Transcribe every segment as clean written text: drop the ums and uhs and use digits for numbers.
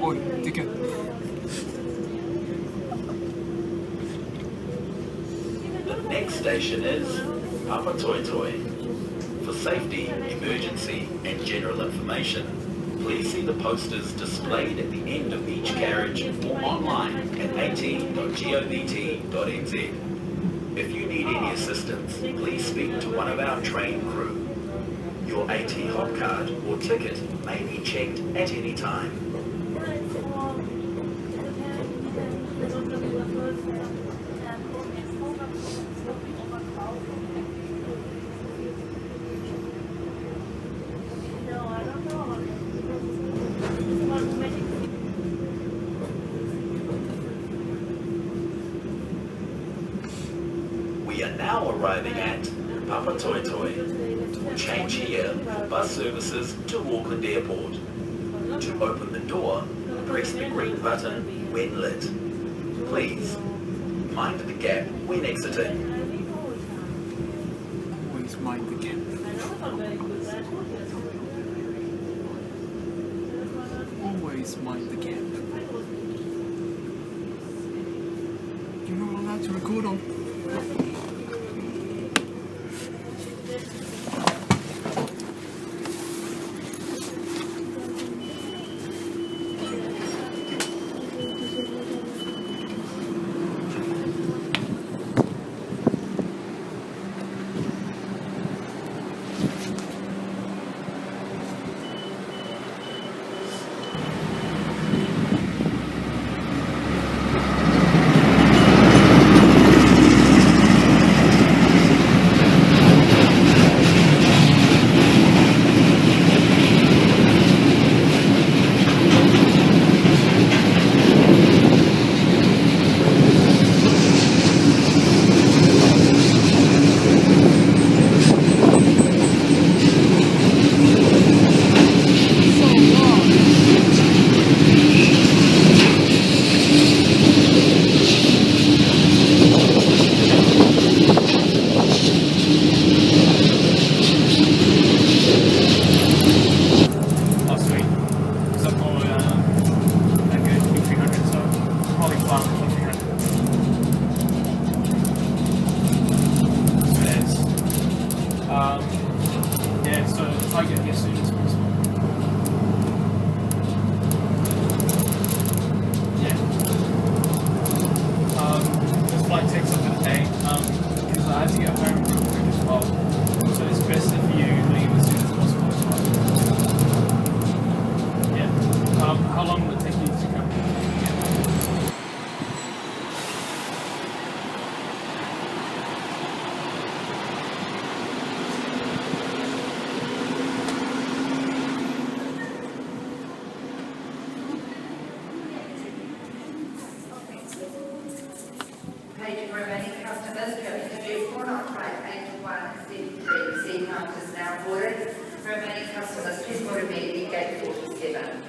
Oi, ticket. The next station is Papatoetoe. For safety, emergency and general information, please see the posters displayed at the end of each carriage or online at at.govt.nz. If you need any assistance, please speak to one of our train crew. Your AT hop card or ticket may be checked at any time. We are now arriving at Papatoetoe. Change here for bus services to Auckland Airport. To open the door, press the green button when lit. Please, mind the gap when exiting. Always mind the gap. Always mind the gap. You're not allowed to record on. Yeah, so try to get here as soon as possible. Yeah. This flight takes up to the day, because I have to get home real quick as well. So it's best if you leave as soon as possible as well. Yeah. How long will it take you to come? Page remaining customers coming to do 4958173. Seat count is now boarded. Remaining customers, please board immediately, gate 47.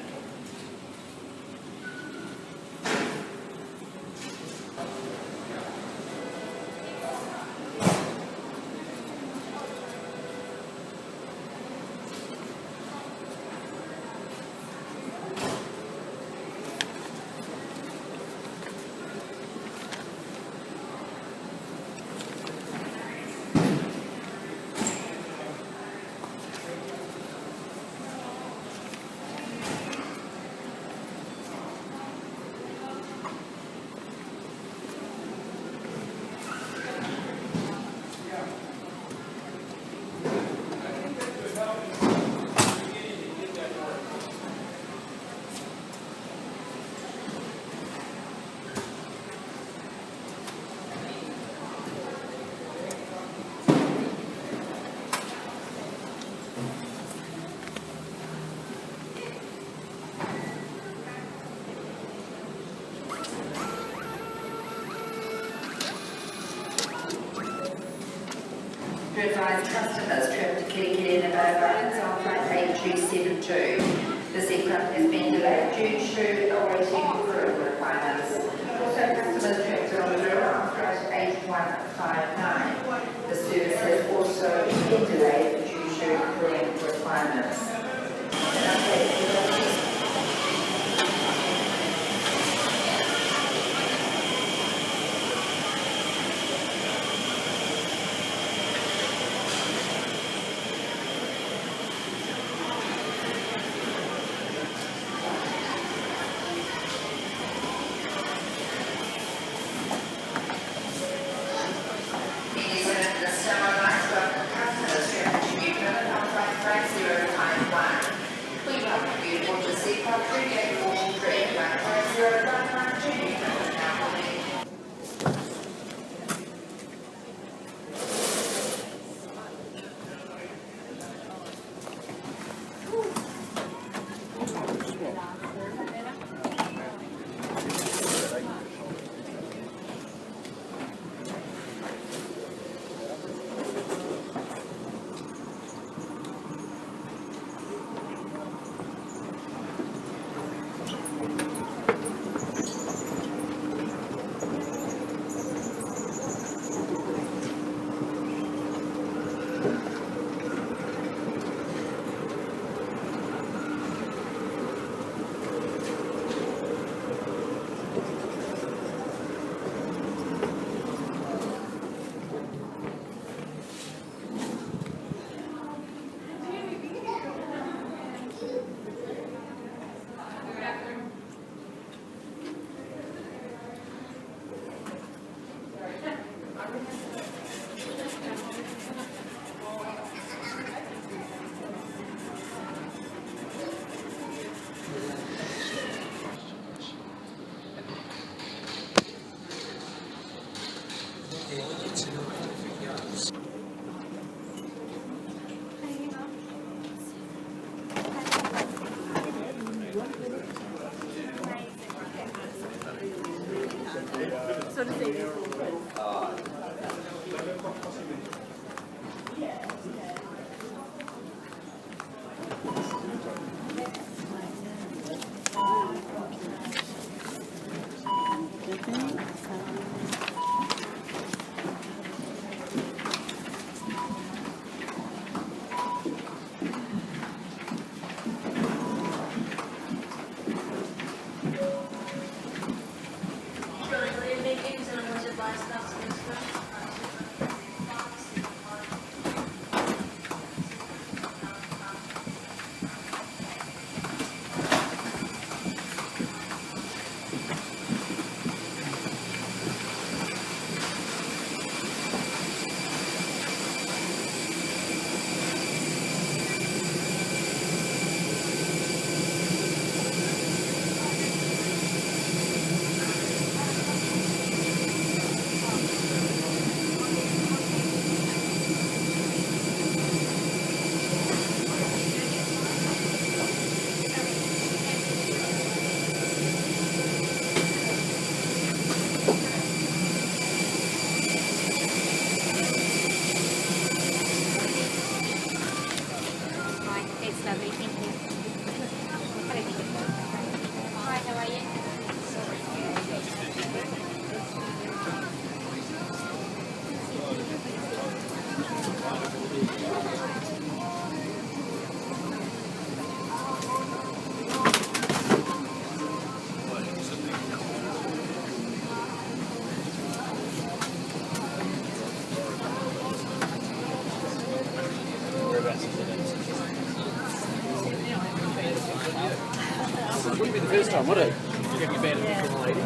To advise customers trip to Kilikili and Bobo on flight 8272. This aircraft has been delayed due to awaiting crew requirements. Also, customers trip to Rotorua on flight 8159. The service has also been delayed due to crewing requirements. An update first time, would it? You have your bad from a lady.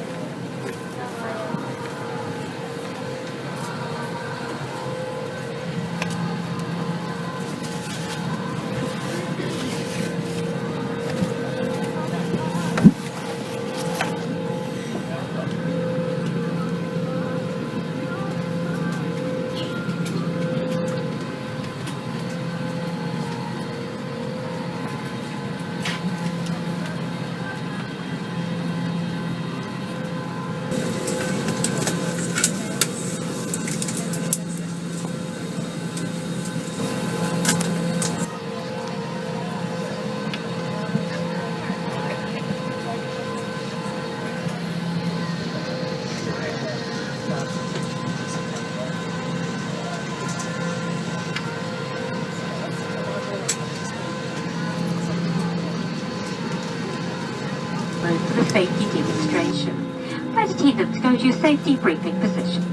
For the safety demonstration. Flight attendants, go to your safety briefing positions.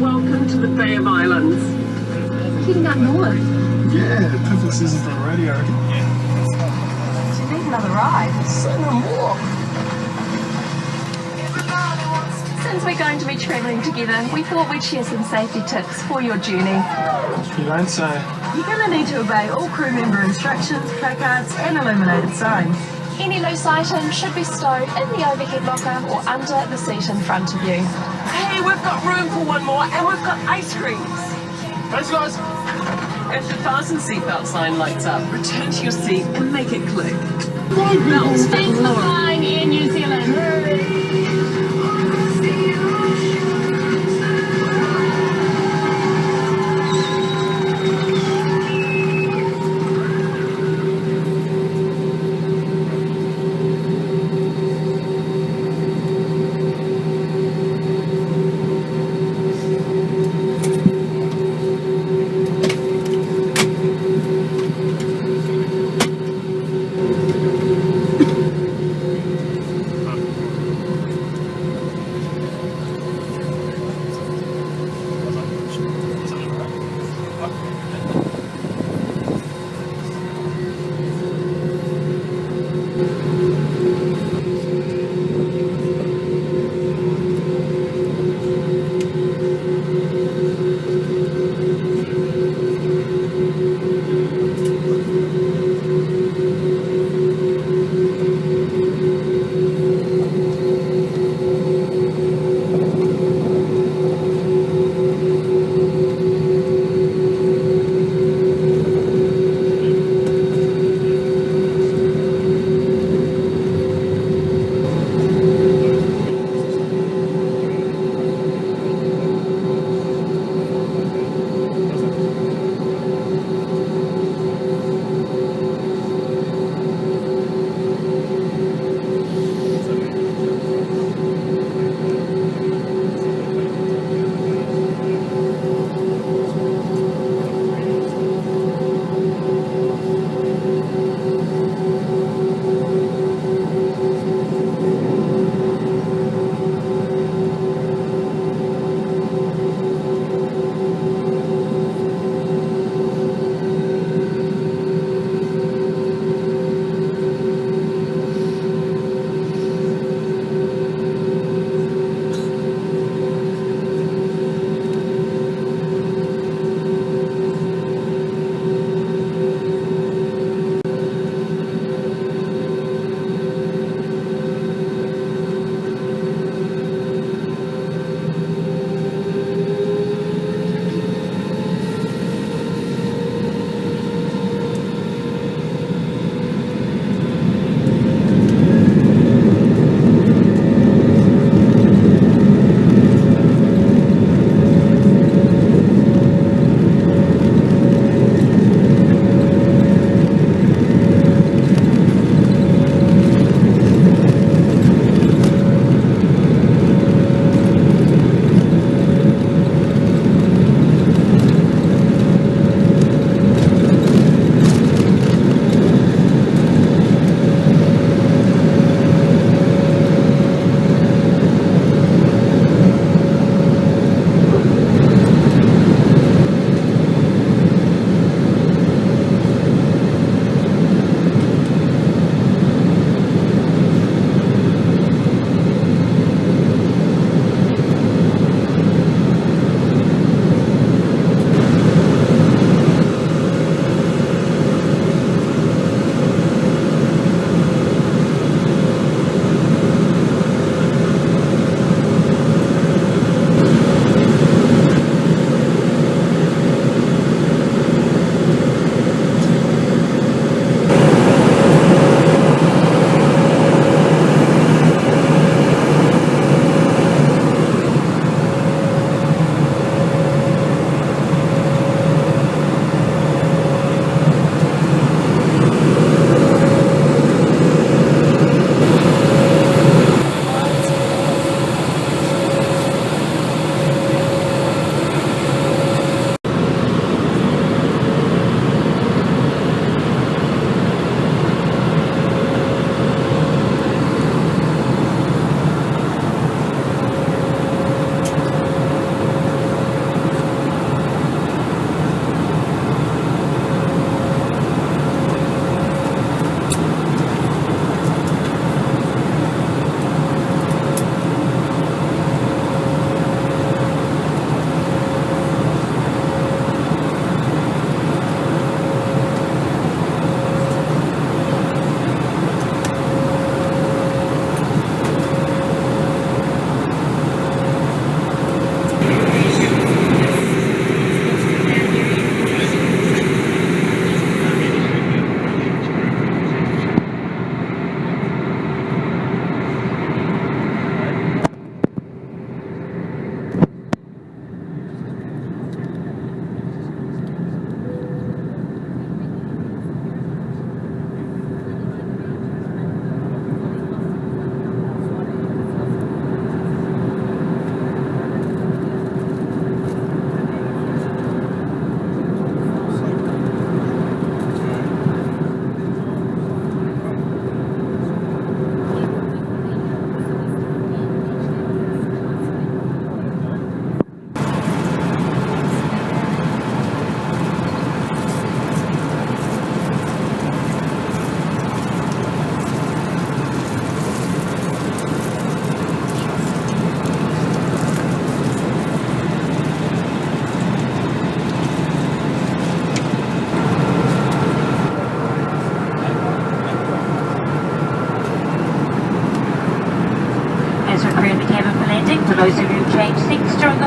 Welcome to the Bay of Islands. Heading up north. Yeah, perfect season for a radio. Do you need another ride? Say no more. Since we're going to be travelling together, we thought we'd share some safety tips for your journey. You don't say. You're going to need to obey all crew member instructions, placards and illuminated signs. Any loose items should be stowed in the overhead locker or under the seat in front of you. Hey, we've got room for one more and we've got ice creams. Thanks, guys. If the fasten seatbelt sign lights up, return to your seat and make it click. Belts Thanks for flying Air New Zealand.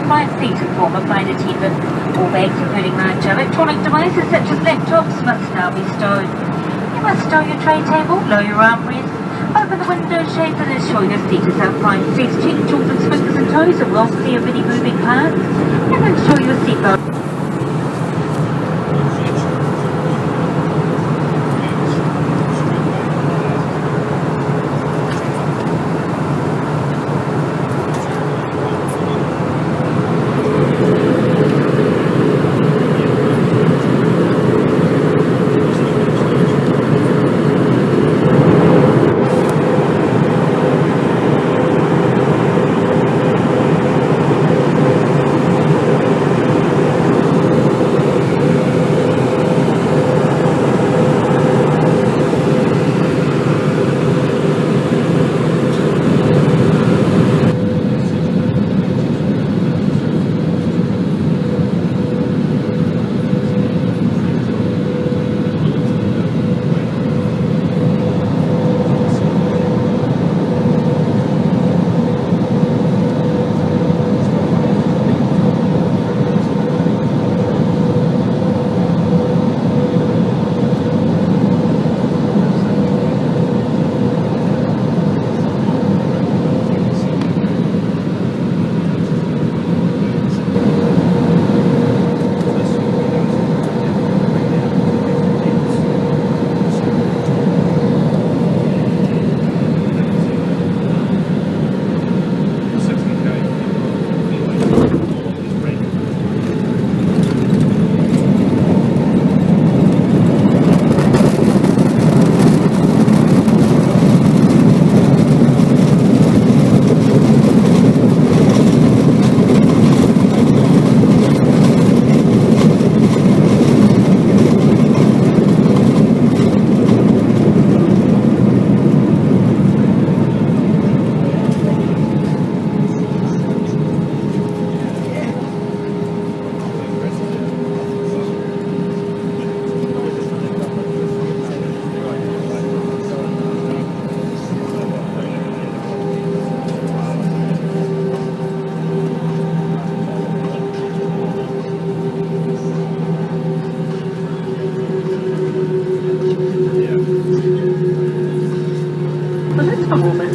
upright seat and former flight attendant. All bags, including large electronic devices such as laptops, must now be stowed. You must stow your tray table, lower your armrest, open the window shades and ensure your seat is upright. Please check children's fingers and toes are well clear of any moving parts, and ensure your seatbelt.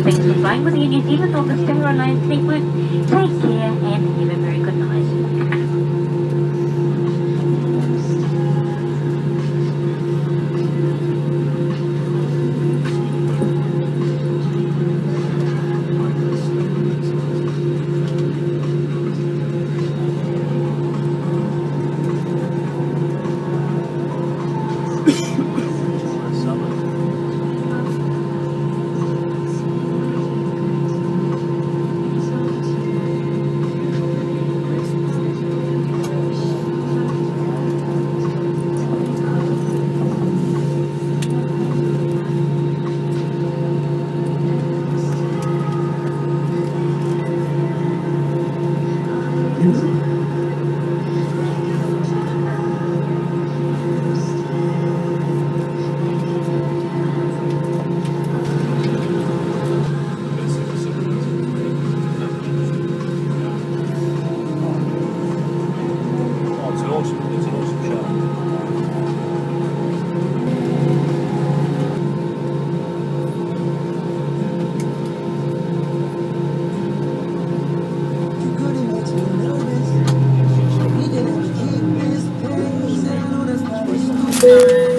Thanks for flying with the New Zealand on the Star Alliance network. Take care and have a very good night. Bye.